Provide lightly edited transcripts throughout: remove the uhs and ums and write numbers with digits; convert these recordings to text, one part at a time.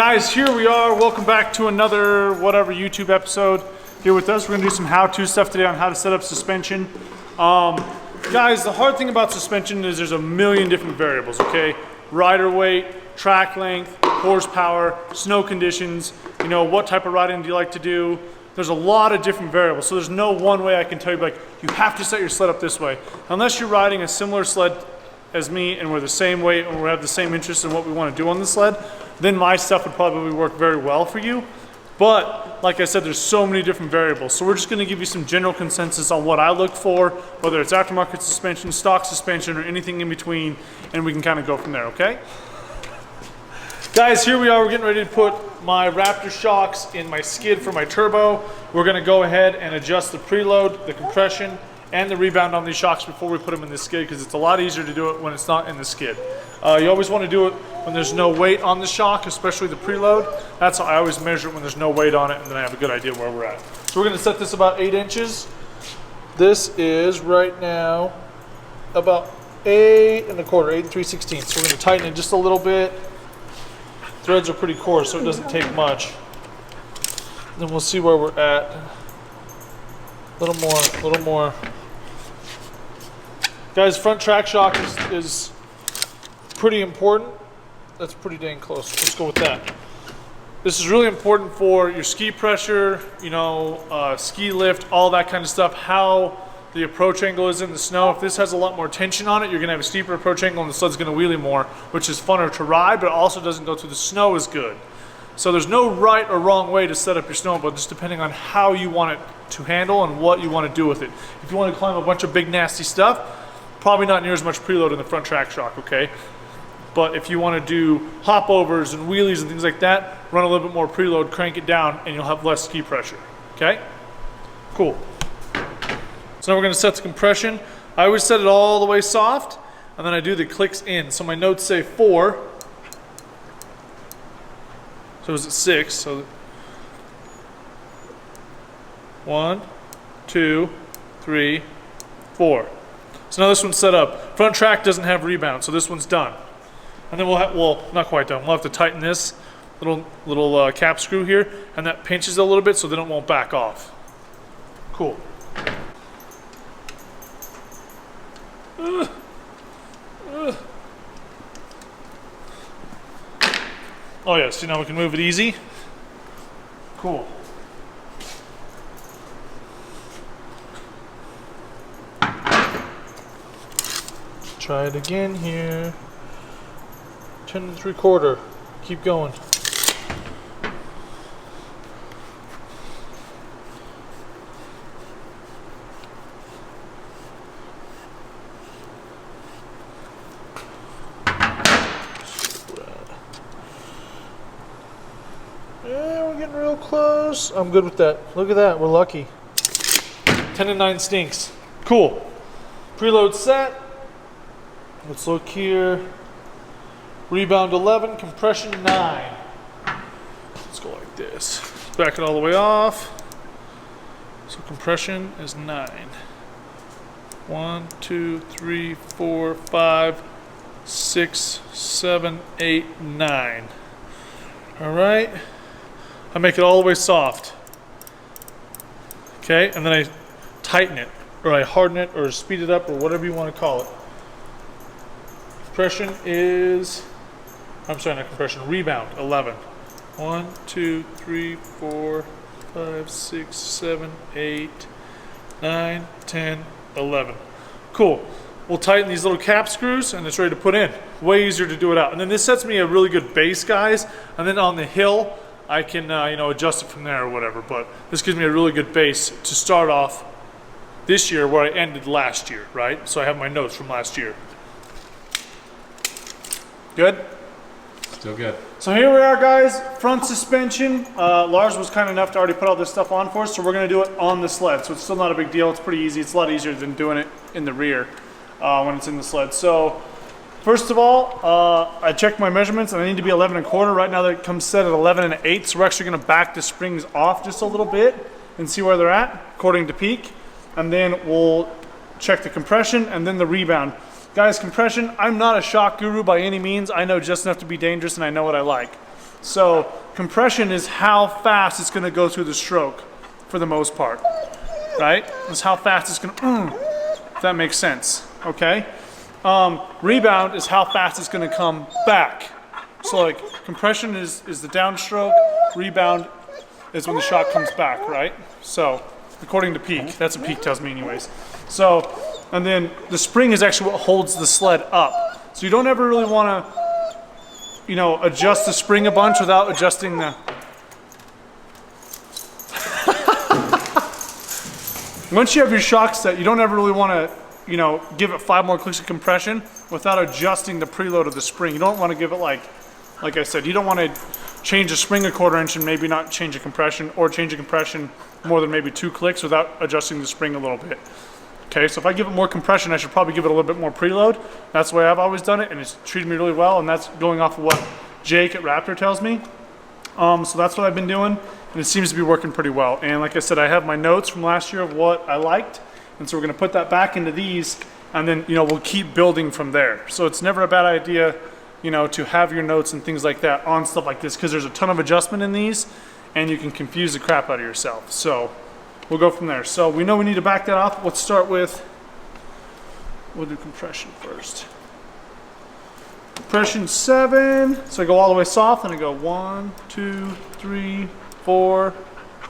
Guys, here we are. Welcome back to another whatever YouTube episode here with us. We're gonna do some how-to stuff today on how to set up suspension. Guys, the hard thing about suspension is there's a million different variables, okay? Rider weight, track length, horsepower, snow conditions, you know, what type of riding do you like to do? There's a lot of different variables, so there's no one way I can tell you, like, you have to set your sled up this way. Unless you're riding a similar sled as me and we're the same weight and we have the same interest in what we want to do on the sled, then my stuff would probably work very well for you. But like I said, there's so many different variables. So we're just gonna give you some general consensus on what I look for, whether it's aftermarket suspension, stock suspension, or anything in between, and we can kind of go from there, okay? Guys, here we are, we're getting ready to put my Raptor shocks in my skid for my turbo. We're gonna go ahead and adjust the preload, the compression, and the rebound on these shocks before we put them in the skid, because it's a lot easier to do it when it's not in the skid. You always want to do it when there's no weight on the shock, especially the preload. That's how I always measure it, when there's no weight on it, and then I have a good idea where we're at. So we're going to set this about 8 inches. This is right now about 8 1/4, 8 3/16. So we're going to tighten it just a little bit. Threads are pretty coarse, so it doesn't take much. And then we'll see where we're at. A little more. Guys, front track shock is pretty important. That's pretty dang close. Let's go with that. This is really important for your ski pressure, you know, ski lift, all that kind of stuff, how the approach angle is in the snow. If this has a lot more tension on it, you're gonna have a steeper approach angle and the sled's gonna wheelie more, which is funner to ride, but it also doesn't go through the snow as good. So there's no right or wrong way to set up your snowmobile, just depending on how you want it to handle and what you want to do with it. If you want to climb a bunch of big nasty stuff, probably not near as much preload in the front track shock, okay? But if you want to do hopovers and wheelies and things like that, run a little bit more preload, crank it down, and you'll have less ski pressure, okay? Cool. So now we're going to set the compression. I always set it all the way soft, and then I do the clicks in. So my notes say 4. So it was at 6, so 1, 2, 3, 4. So now this one's set up. Front track doesn't have rebound, so this one's done. And then we'll have, well, not quite done. We'll have to tighten this little cap screw here, and that pinches it a little bit so then it won't back off. Cool. Oh yeah, see, now we can move it easy. Cool. Try it again here. 10 3/4. Keep going. Yeah, we're getting real close. I'm good with that. Look at that, we're lucky. 10 9 stinks. Cool. Preload set. Let's look here. Rebound 11, compression 9. Let's go like this. Back it all the way off. So compression is 9. 1, 2, 3, 4, 5, 6, 7, 8, 9. All right. I make it all the way soft. Okay, and then I tighten it, or I harden it, or speed it up, or whatever you want to call it. Compression is, I'm sorry, not compression, rebound, 11. 1, 2, 3, 4, 5, 6, 7, 8, 9, 10, 11. Cool. We'll tighten these little cap screws and it's ready to put in. Way easier to do it out. And then this sets me a really good base, guys. And then on the hill, I can you know, adjust it from there or whatever. But this gives me a really good base to start off this year where I ended last year, right? So I have my notes from last year. Good? Still good. So here we are, guys. Front suspension. Lars was kind enough to already put all this stuff on for us, so we're going to do it on the sled. So it's still not a big deal. It's pretty easy. It's a lot easier than doing it in the rear when it's in the sled. So first of all, I checked my measurements and I need to be 11 1/4. Right now that comes set at 11 1/8. So we're actually going to back the springs off just a little bit and see where they're at according to peak. And then we'll check the compression and then the rebound. Guys, compression, I'm not a shock guru by any means. I know just enough to be dangerous and I know what I like. So compression is how fast it's gonna go through the stroke for the most part, right? It's how fast it's gonna, if that makes sense, okay? Rebound is how fast it's gonna come back. So like compression is the downstroke, rebound is when the shot comes back, right? So according to peak, that's what peak tells me anyways. So, and then the spring is actually what holds the sled up. So you don't ever really wanna, you know, adjust the spring a bunch without adjusting the... Once you have your shock set, you don't ever really wanna, you know, give it 5 more clicks of compression without adjusting the preload of the spring. You don't wanna give it like I said, you don't wanna change the spring a 1/4 inch and maybe not change the compression, or change the compression more than maybe 2 clicks without adjusting the spring a little bit. Okay, so if I give it more compression, I should probably give it a little bit more preload. That's the way I've always done it, and it's treated me really well, and that's going off of what Jake at Raptor tells me. So that's what I've been doing, and it seems to be working pretty well. And like I said, I have my notes from last year of what I liked, and so we're gonna put that back into these, and then, you know, we'll keep building from there. So it's never a bad idea, you know, to have your notes and things like that on stuff like this, because there's a ton of adjustment in these, and you can confuse the crap out of yourself. So we'll go from there. So we know we need to back that off. Let's start with, we'll do compression first. Compression 7. So I go all the way soft, and I go 1, 2, 3, 4,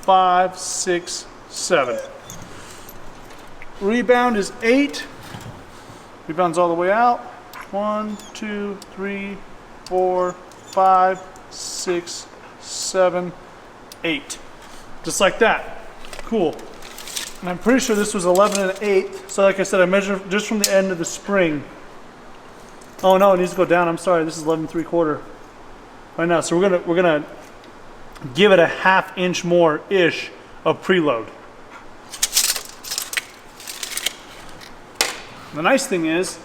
5, 6, 7. Rebound is 8. Rebounds all the way out. 1, 2, 3, 4, 5, 6, 7, 8. Just like that. Cool. And I'm pretty sure this was 11 1/8. So like I said, I measured just from the end of the spring. Oh no, it needs to go down. I'm sorry. This is 11 3/4 right now. So we're gonna give it a 1/2 inch more ish of preload. The nice thing is,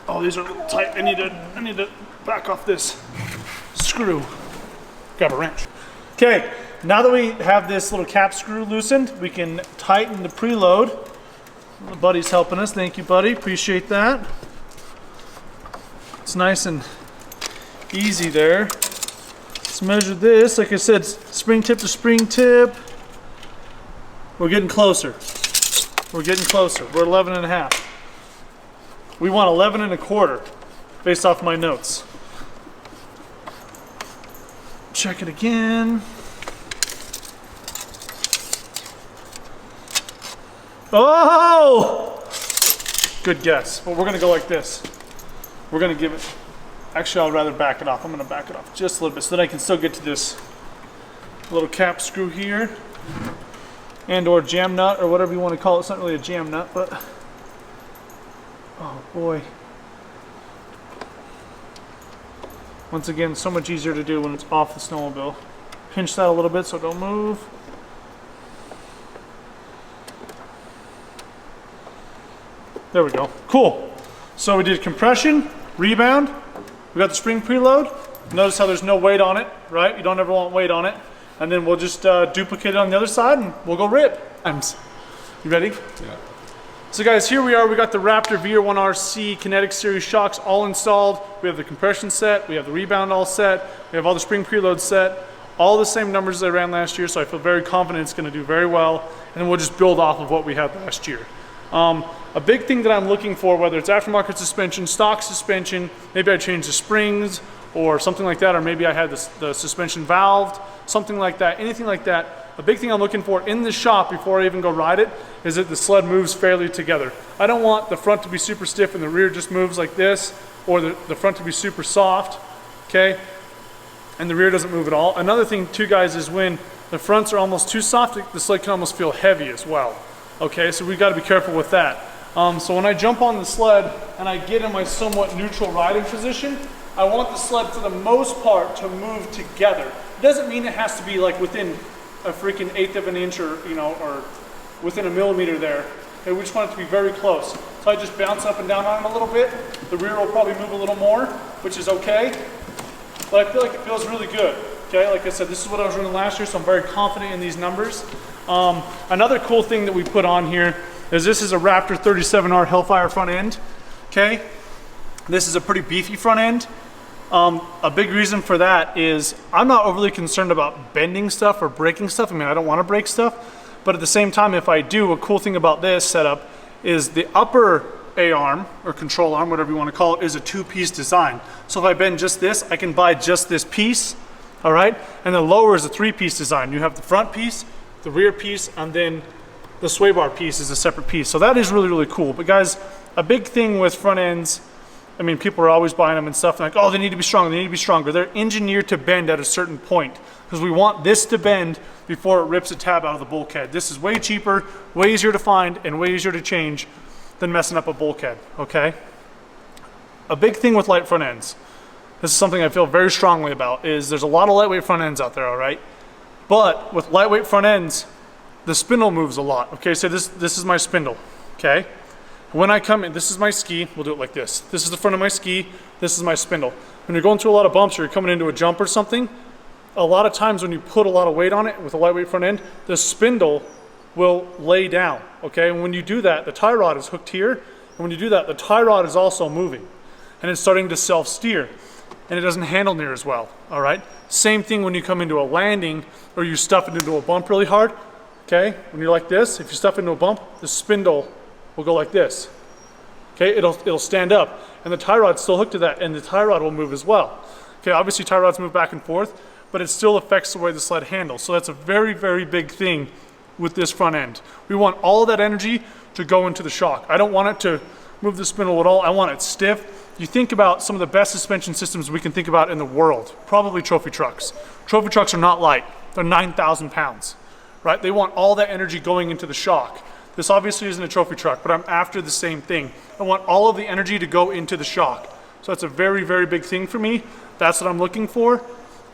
oh, these are a little tight. I need to back off this screw. Grab a wrench. Okay, now that we have this little cap screw loosened, we can tighten the preload. My buddy's helping us. Thank you, buddy. Appreciate that. It's nice and easy there. Let's measure this. Like I said, spring tip to spring tip. We're getting closer. We're getting closer. We're 11 1/2. We want 11 1/4 based off my notes. Check it again. Oh! Good guess. But we're gonna go like this. We're gonna give it, actually I'd rather back it off. I'm gonna back it off just a little bit so that I can still get to this little cap screw here. And or jam nut, or whatever you want to call it. It's not really a jam nut, but oh boy. Once again, so much easier to do when it's off the snowmobile. Pinch that a little bit so don't move. There we go. Cool. So we did compression, rebound. We got the spring preload. Notice how there's no weight on it, right? You don't ever want weight on it. And then we'll just duplicate it on the other side and we'll go rip. You ready? Yeah. So guys, here we are. We got the Raptor VR1RC Kinetic Series shocks all installed. We have the compression set. We have the rebound all set. We have all the spring preload set. All the same numbers as I ran last year, so I feel very confident it's going to do very well. And then we'll just build off of what we had last year. A big thing that I'm looking for, whether it's aftermarket suspension, stock suspension, maybe I changed the springs or something like that, or maybe I had the suspension valved, something like that, anything like that. A big thing I'm looking for in the shop before I even go ride it is that the sled moves fairly together. I don't want the front to be super stiff and the rear just moves like this, or the front to be super soft, okay? And the rear doesn't move at all. Another thing too, guys, is when the fronts are almost too soft, the sled can almost feel heavy as well. Okay, so we got to be careful with that. So when I jump on the sled and I get in my somewhat neutral riding position, I want the sled for the most part to move together. It doesn't mean it has to be like within a freaking 1/8 of an inch, or or within a millimeter there. Okay, we just want it to be very close. So I just bounce up and down on it a little bit. The rear will probably move a little more, which is okay. But I feel like it feels really good. Okay, like I said, this is what I was running last year, so I'm very confident in these numbers. Another cool thing that we put on here is this is a Raptor 37R Hellfire front end. Okay, this is a pretty beefy front end. A big reason for that is I'm not overly concerned about bending stuff or breaking stuff. I mean, I don't want to break stuff, but at the same time, if I do, a cool thing about this setup is the upper A-arm or control arm, whatever you want to call it, is a two-piece design. So if I bend just this, I can buy just this piece, all right? And the lower is a three-piece design. You have the front piece, the rear piece, and then the sway bar piece is a separate piece. So that is really, really cool. But guys, a big thing with front ends, I mean, people are always buying them and stuff, and like, oh, they need to be stronger, they need to be stronger. They're engineered to bend at a certain point because we want this to bend before it rips a tab out of the bulkhead. This is way cheaper, way easier to find, and way easier to change than messing up a bulkhead, okay? A big thing with light front ends, this is something I feel very strongly about, is there's a lot of lightweight front ends out there, all right? But with lightweight front ends, the spindle moves a lot, okay? So this is my spindle, okay? When I come in, this is my ski, we'll do it like this. This is the front of my ski, this is my spindle. When you're going through a lot of bumps or you're coming into a jump or something, a lot of times when you put a lot of weight on it with a lightweight front end, the spindle will lay down, okay? And when you do that, the tie rod is hooked here, and when you do that, the tie rod is also moving, and it's starting to self-steer, and it doesn't handle near as well, all right? Same thing when you come into a landing or you stuff it into a bump really hard, okay? When you're like this, if you stuff into a bump, the spindle will go like this, okay? It'll stand up, and the tie rod's still hooked to that, and the tie rod will move as well. Okay, obviously tie rods move back and forth, but it still affects the way the sled handles. So that's a very, very big thing with this front end. We want all of that energy to go into the shock. I don't want it to move the spindle at all. I want it stiff. You think about some of the best suspension systems we can think about in the world, probably trophy trucks. Trophy trucks are not light. They're 9,000 pounds, right? They want all that energy going into the shock. This obviously isn't a trophy truck, but I'm after the same thing. I want all of the energy to go into the shock. So that's a very, very big thing for me. That's what I'm looking for.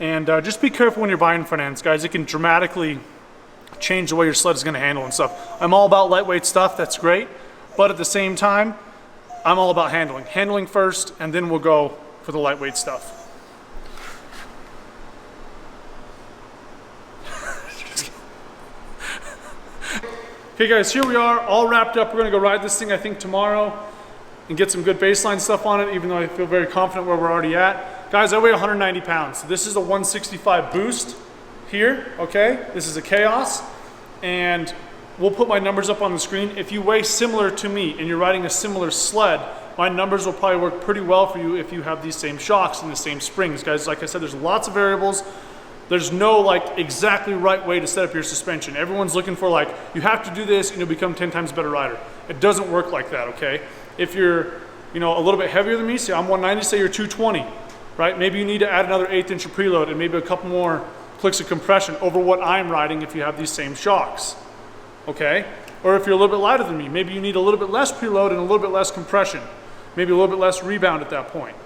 And just be careful when you're buying front ends, guys. It can dramatically change the way your sled is going to handle and stuff. I'm all about lightweight stuff. That's great. But at the same time, I'm all about handling. Handling first, and then we'll go for the lightweight stuff. Okay guys, here we are, all wrapped up. We're gonna go ride this thing, I think, tomorrow and get some good baseline stuff on it, even though I feel very confident where we're already at. Guys, I weigh 190 pounds. So this is a 165 boost here, okay? This is a Chaos, and we'll put my numbers up on the screen. If you weigh similar to me and you're riding a similar sled, my numbers will probably work pretty well for you if you have these same shocks and the same springs. Guys, like I said, there's lots of variables. There's no like exactly right way to set up your suspension. Everyone's looking for like, you have to do this and you'll become 10 times a better rider. It doesn't work like that, okay? If you're, you know, a little bit heavier than me, say I'm 190, say you're 220, right? Maybe you need to add another 1/8 inch of preload and maybe a couple more clicks of compression over what I'm riding if you have these same shocks, okay? Or if you're a little bit lighter than me, maybe you need a little bit less preload and a little bit less compression, maybe a little bit less rebound at that point,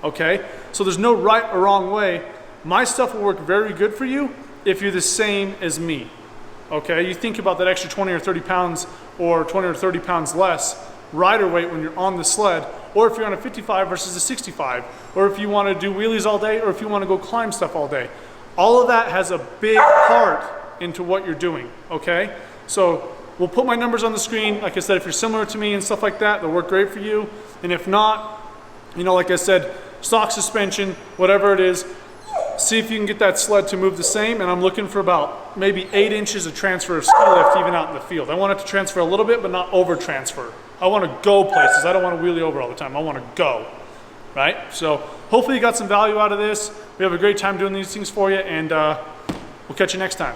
okay? So there's no right or wrong way. My stuff will work very good for you if you're the same as me, okay? You think about that extra 20 or 30 pounds or 20 or 30 pounds less rider weight when you're on the sled, or if you're on a 55 versus a 65, or if you want to do wheelies all day, or if you want to go climb stuff all day. All of that has a big part into what you're doing, okay? So we'll put my numbers on the screen. Like I said, if you're similar to me and stuff like that, they'll work great for you. And if not, you know, like I said, stock suspension, whatever it is, see if you can get that sled to move the same. And I'm looking for about maybe 8 inches of transfer of ski lift even out in the field. I want it to transfer a little bit, but not over transfer. I want to go places. I don't want to wheelie over all the time. I want to go, right? So hopefully you got some value out of this. We have a great time doing these things for you, and we'll catch you next time.